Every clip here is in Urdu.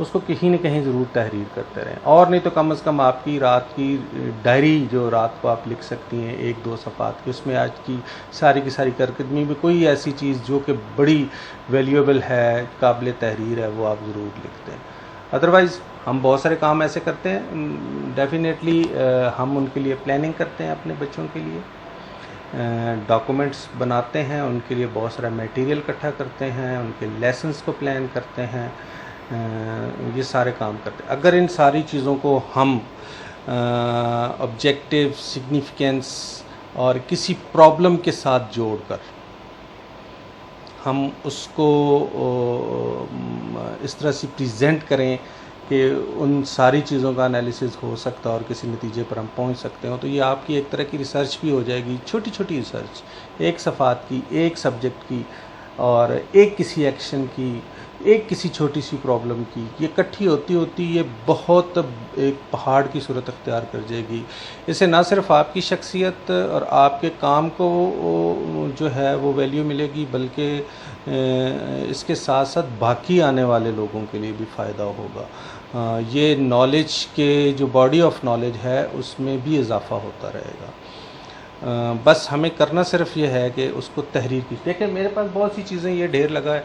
اس کو کہیں نہ کہیں ضرور تحریر کرتے رہیں، اور نہیں تو کم از کم آپ کی رات کی ڈائری جو رات کو آپ لکھ سکتی ہیں 1-2 صفحات کی، اس میں آج کی ساری کارکردگی میں کوئی ایسی چیز جو کہ بڑی ویلیویبل ہے، قابل تحریر ہے، وہ آپ ضرور لکھ دیں۔ ادروائز ہم بہت سارے کام ایسے کرتے ہیں، ڈیفینیٹلی ہم ان کے لیے پلاننگ کرتے ہیں، اپنے بچوں کے لیے ڈاکومنٹس بناتے ہیں، ان کے لیے بہت سارا میٹیریل اکٹھا کرتے ہیں، ان کے لیسنس کو پلان کرتے ہیں، یہ سارے کام کرتے ہیں۔ اگر ان ساری چیزوں کو ہم آبجیکٹیو سگنیفیکینس اور کسی پرابلم کے ساتھ جوڑ کر ہم اس کو اس طرح سے پریزنٹ کریں کہ ان ساری چیزوں کا انالیسز ہو سکتا ہے اور کسی نتیجے پر ہم پہنچ سکتے ہیں، تو یہ آپ کی ایک طرح کی ریسرچ بھی ہو جائے گی، چھوٹی چھوٹی ریسرچ، 1 صفحات کی، 1 سبجیکٹ کی، اور ایک کسی ایکشن کی، ایک کسی چھوٹی سی پرابلم کی، یہ اکٹھی ہوتی یہ بہت ایک پہاڑ کی صورت اختیار کر جائے گی۔ اس سے نہ صرف آپ کی شخصیت اور آپ کے کام کو جو ہے وہ ویلیو ملے گی، بلکہ اس کے ساتھ ساتھ باقی آنے والے لوگوں کے لیے بھی فائدہ ہوگا۔ یہ نالج کے جو باڈی آف نالج ہے اس میں بھی اضافہ ہوتا رہے گا۔ بس ہمیں کرنا صرف یہ ہے کہ اس کو تحریر کی۔ دیکھیں میرے پاس بہت سی چیزیں یہ ڈھیر لگا ہے،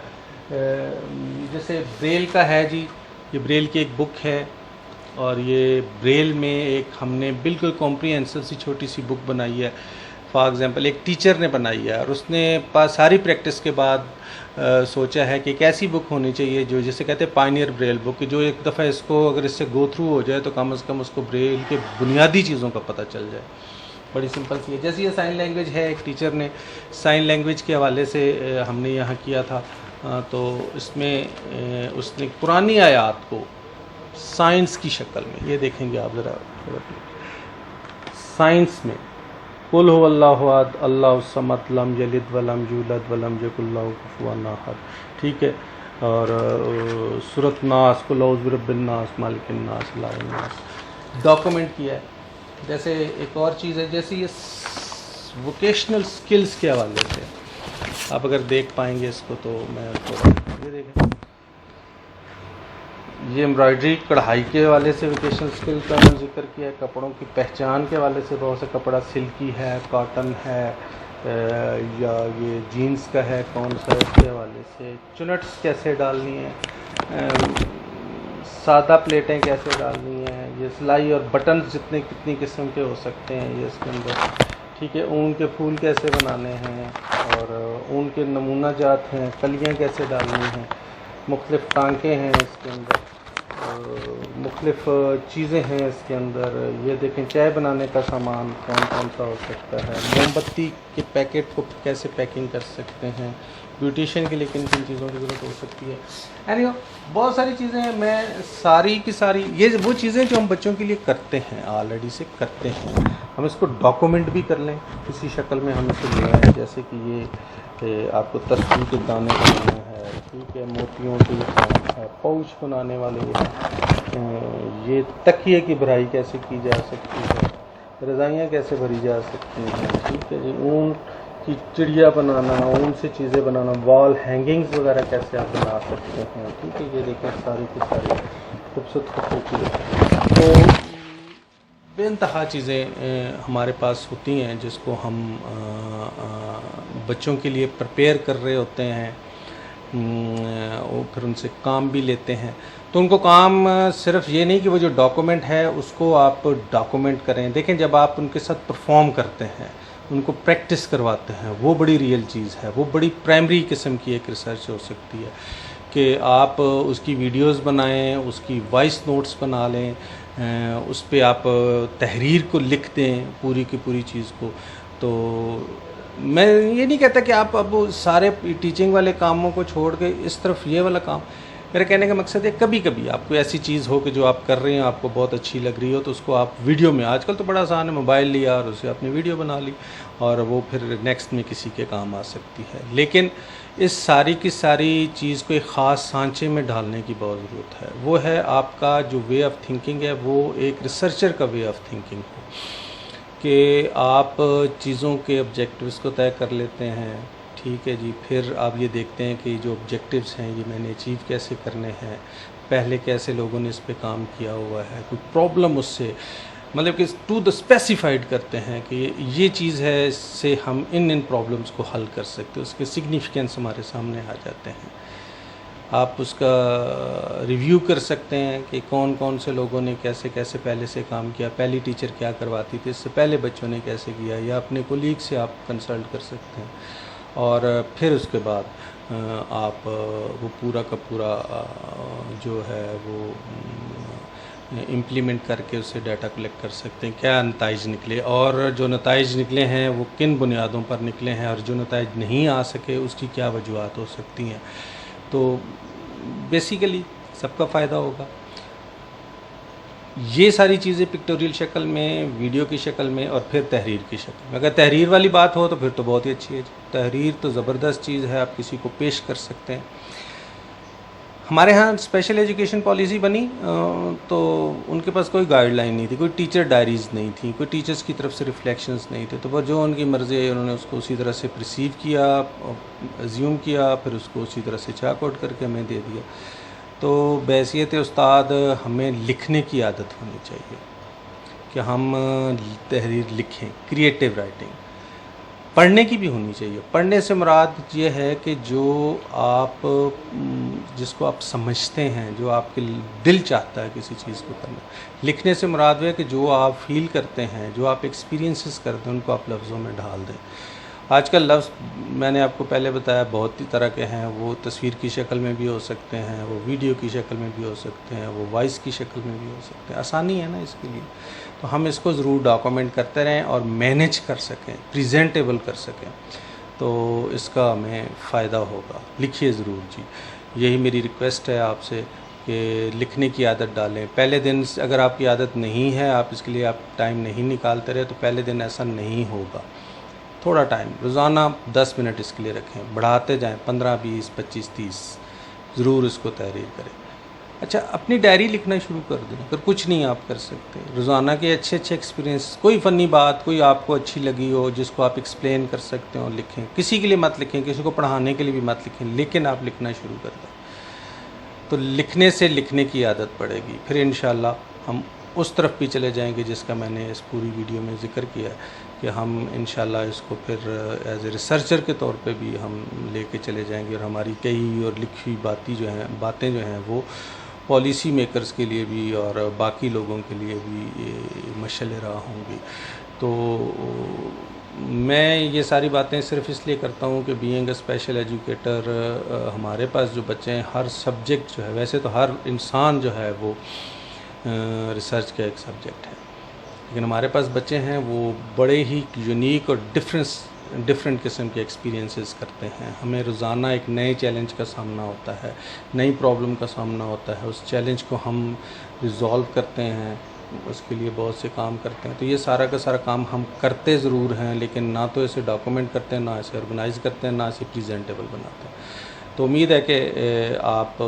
جیسے بریل کا ہے جی، یہ بریل کی ایک بک ہے، اور یہ بریل میں ایک ہم نے بالکل کمپریہنسو سی چھوٹی سی بک بنائی ہے، فار ایگزامپل ایک ٹیچر نے بنائی ہے، اور اس نے ساری پریکٹس کے بعد سوچا ہے کہ ایک ایسی بک ہونی چاہیے جو جسے کہتے ہیں پائنیئر بریل بک، جو ایک دفعہ اس کو اگر اس سے گو تھرو ہو جائے تو کم از کم اس کو بریل کے بنیادی چیزوں کا پتہ چل جائے۔ بڑی سمپل سی ہے، جیسے یہ سائن لینگویج ہے، ایک ٹیچر نے سائن لینگویج کے حوالے سے ہم نے یہاں کیا تھا، تو اس میں اس نے پرانی آیات کو سائنس کی شکل میں، یہ دیکھیں گے آپ ذرا سائنس میں، قل هو اللہ احد اللہ الصمد لم یلد ولم یولد ولم یکن لہ کفوا احد، ٹھیک ہے، اور سورۃ ناس، قل اعوذ برب الناس مالک الناس الہ الناس ڈاکومنٹ کیا ہے۔ جیسے ایک اور چیز ہے، جیسے یہ ووکیشنل سکلز کے حوالے سے آپ اگر دیکھ پائیں گے اس کو، تو میں یہ دیکھیں، یہ امبرائڈری کڑھائی کے حوالے سے ووکیشنل سکل کا میں ذکر کیا ہے، کپڑوں کی پہچان کے حوالے سے بہت سے کپڑا سلکی ہے، کاٹن ہے، یا یہ جینز کا ہے کون سا، اس کے حوالے سے چنٹس کیسے ڈالنی ہیں، سادہ پلیٹیں کیسے ڈالنی ہیں، یہ سلائی اور بٹنز کتنی قسم کے ہو سکتے ہیں یہ اس کے اندر، ٹھیک ہے، اون کے پھول کیسے بنانے ہیں، اور اون کے نمونہ جات ہیں، کلیاں کیسے ڈالنی ہیں، مختلف ٹانکے ہیں اس کے اندر، مختلف چیزیں ہیں اس کے اندر، یہ دیکھیں چائے بنانے کا سامان کون سا ہو سکتا ہے، موم بتی کے پیکٹ کو کیسے پیکنگ کر سکتے ہیں، بیوٹیشین کے لیے کن چیزوں کی ضرورت ہو سکتی ہے، بہت ساری چیزیں ہیں۔ میں ساری کی ساری یہ وہ چیزیں جو ہم بچوں کے لیے کرتے ہیں، آلریڈی سے کرتے ہیں، ہم اس کو ڈاکومنٹ بھی کر لیں کسی شکل میں، ہم اسے لے آئیں، جیسے کہ یہ آپ کو تسبیح کے دانے بنانا ہے، ٹھیک ہے، موتیوں کے ہے، پاؤچ بنانے والے یہ تکیے کی بھرائی کیسے کی جا سکتی ہے، رضائیاں کیسے بھری جا سکتی ہیں، ٹھیک ہے جی، اون کی چڑیا بنانا، اون سے چیزیں بنانا، وال ہینگنگز وغیرہ کیسے آپ بنا سکتے ہیں، ٹھیک ہے، یہ دیکھیں ساری کی ساری خوبصورت چیزیں، تو بے انتہا چیزیں ہمارے پاس ہوتی ہیں جس کو ہم بچوں کے لیے پریپیئر کر رہے ہوتے ہیں، اور پھر ان سے کام بھی لیتے ہیں۔ تو ان کو کام صرف یہ نہیں کہ وہ جو ڈاکومنٹ ہے اس کو آپ ڈاکومنٹ کریں، دیکھیں جب آپ ان کے ساتھ پرفارم کرتے ہیں، ان کو پریکٹس کرواتے ہیں، وہ بڑی ریئل چیز ہے، وہ بڑی پرائمری قسم کی ایک ریسرچ ہو سکتی ہے کہ آپ اس کی ویڈیوز بنائیں، اس کی وائس نوٹس بنا لیں، اس پہ آپ تحریر کو لکھ دیں پوری کی پوری چیز کو۔ تو میں یہ نہیں کہتا کہ آپ اب سارے ٹیچنگ والے کاموں کو چھوڑ کے اس طرف یہ والا کام، میرے کہنے کا مقصد ہے کبھی کبھی آپ کو ایسی چیز ہو کہ جو آپ کر رہے ہیں آپ کو بہت اچھی لگ رہی ہو، تو اس کو آپ ویڈیو میں، آج کل تو بڑا آسان ہے، موبائل لیا اور اسے آپ نے ویڈیو بنا لی اور وہ پھر نیکسٹ میں کسی کے کام آ سکتی ہے، لیکن اس ساری کی ساری چیز کو ایک خاص سانچے میں ڈالنے کی بہت ضرورت ہے۔ وہ ہے آپ کا جو وے آف تھنکنگ ہے، وہ ایک ریسرچر کا وے آف تھنکنگ ہو کہ آپ چیزوں کے آبجیکٹیوز کو طے کر لیتے ہیں، ٹھیک ہے جی، پھر آپ یہ دیکھتے ہیں کہ جو آبجیکٹیوز ہیں یہ میں نے اچیو کیسے کرنے ہیں، پہلے کیسے لوگوں نے اس پہ کام کیا ہوا ہے، کوئی پرابلم اس سے مطلب کہ ٹو دا اسپیسیفائڈ کرتے ہیں کہ یہ چیز ہے، اس سے ہم ان پرابلمس کو حل کر سکتے ہیں، اس کے سگنیفیکنس ہمارے سامنے آ جاتے ہیں۔ آپ اس کا ریویو کر سکتے ہیں کہ کون کون سے لوگوں نے کیسے کیسے پہلے سے کام کیا، پہلی ٹیچر کیا کرواتی تھی، اس سے پہلے بچوں نے کیسے کیا، یا اپنے کولیگ سے آپ کنسلٹ کر سکتے ہیں، اور پھر اس کے بعد آپ وہ پورا کا پورا جو ہے وہ امپلیمنٹ کر کے اس سے ڈیٹا کلیکٹ کر سکتے ہیں، کیا نتائج نکلے، اور جو نتائج نکلے ہیں وہ کن بنیادوں پر نکلے ہیں، اور جو نتائج نہیں آ سکے اس کی کیا وجوہات ہو سکتی ہیں۔ تو بیسیکلی سب کا فائدہ ہوگا۔ یہ ساری چیزیں پکٹوریل شکل میں، ویڈیو کی شکل میں، اور پھر تحریر کی شکل میں۔ اگر تحریر والی بات ہو تو پھر تو بہت ہی اچھی ہے، تحریر تو زبردست چیز ہے، آپ کسی کو پیش کر سکتے ہیں۔ ہمارے ہاں اسپیشل ایجوکیشن پالیسی بنی تو ان کے پاس کوئی گائیڈ لائن نہیں تھی، کوئی ٹیچر ڈائریز نہیں تھیں، کوئی ٹیچرز کی طرف سے ریفلیکشنز نہیں تھے، تو وہ جو ان کی مرضی ہے انہوں نے اس کو اسی طرح سے پرسیو کیا، ایزیوم کیا، پھر اس کو اسی طرح سے چاک آؤٹ کر کے ہمیں دے دیا۔ تو بحیثیت استاد ہمیں لکھنے کی عادت ہونی چاہیے کہ ہم تحریر لکھیں، کریٹیو رائٹنگ۔ پڑھنے کی بھی ہونی چاہیے۔ پڑھنے سے مراد یہ ہے کہ جو آپ جس کو آپ سمجھتے ہیں، جو آپ کے دل چاہتا ہے کسی چیز کو کرنا۔ لکھنے سے مراد ہے کہ جو آپ فیل کرتے ہیں، جو آپ ایکسپیرینسز کرتے ہیں، ان کو آپ لفظوں میں ڈھال دیں۔ آج کل لفظ میں نے آپ کو پہلے بتایا بہت ہی طرح کے ہیں، وہ تصویر کی شکل میں بھی ہو سکتے ہیں، وہ ویڈیو کی شکل میں بھی ہو سکتے ہیں، وہ وائس کی شکل میں بھی ہو سکتے ہیں۔ آسانی ہے نا اس کے لیے، تو ہم اس کو ضرور ڈاکومنٹ کرتے رہیں اور مینیج کر سکیں، پریزنٹیبل کر سکیں، تو اس کا ہمیں فائدہ ہوگا۔ لکھیے ضرور جی، یہی میری ریکویسٹ ہے آپ سے کہ لکھنے کی عادت ڈالیں۔ پہلے دن اگر آپ کی عادت نہیں ہے، آپ اس کے لیے آپ ٹائم نہیں نکالتے رہے، تو پہلے دن ایسا نہیں ہوگا۔ تھوڑا ٹائم روزانہ 10 منٹ اس کے لیے رکھیں، بڑھاتے جائیں، 15، 20، 25، 30، ضرور اس کو تحریر کریں۔ اچھا، اپنی ڈائری لکھنا شروع کر دیں، اگر کچھ نہیں آپ کر سکتے، روزانہ کے اچھے ایکسپیرینس، کوئی فنی بات کوئی آپ کو اچھی لگی ہو جس کو آپ ایکسپلین کر سکتے ہو، لکھیں۔ کسی کے لیے مت لکھیں، کسی کو پڑھانے کے لیے بھی مت لکھیں، لیکن آپ لکھنا شروع کر دیں، تو لکھنے سے لکھنے کی عادت پڑے گی، پھر انشاءاللہ ہم اس طرف بھی چلے جائیں گے جس کا میں نے اس پوری ویڈیو میں ذکر کیا ہے کہ ہم انشاءاللہ اس کو پھر ایز اے ریسرچر کے طور پہ بھی ہم لے کے چلے جائیں گے، اور ہماری کئی اور لکھی باتیں جو ہیں وہ پالیسی میکرز کے لیے بھی اور باقی لوگوں کے لیے بھی مشعل راہ ہوں گی۔ تو میں یہ ساری باتیں صرف اس لیے کرتا ہوں کہ بینگ اے اسپیشل ایجوکیٹر، ہمارے پاس جو بچے ہیں، ہر سبجیکٹ جو ہے، ویسے تو ہر انسان جو ہے وہ ریسرچ کا ایک سبجیکٹ ہے، لیکن ہمارے پاس بچے ہیں وہ بڑے ہی یونیک اور ڈفرینٹ قسم کے ایکسپیرینسز کرتے ہیں۔ ہمیں روزانہ ایک نئے چیلنج کا سامنا ہوتا ہے، نئی پرابلم کا سامنا ہوتا ہے، اس چیلنج کو ہم ریزالو کرتے ہیں، اس کے لیے بہت سے کام کرتے ہیں۔ تو یہ سارا کا سارا کام ہم کرتے ضرور ہیں، لیکن نہ تو اسے ڈاکومنٹ کرتے ہیں، نہ اسے آرگنائز کرتے ہیں، نہ اسے پریزنٹیبل بناتے ہیں۔ تو امید ہے کہ آپ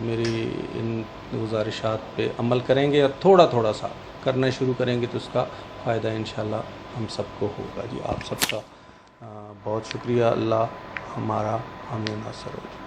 میری ان گزارشات پہ عمل کریں گے اور تھوڑا تھوڑا سا کرنا شروع کریں گے، تو اس کا فائدہ انشاءاللہ ہم سب کو ہوگا۔ جی، آپ سب کا بہت شکریہ۔ اللہ ہمارا حامی و ناصر ہو۔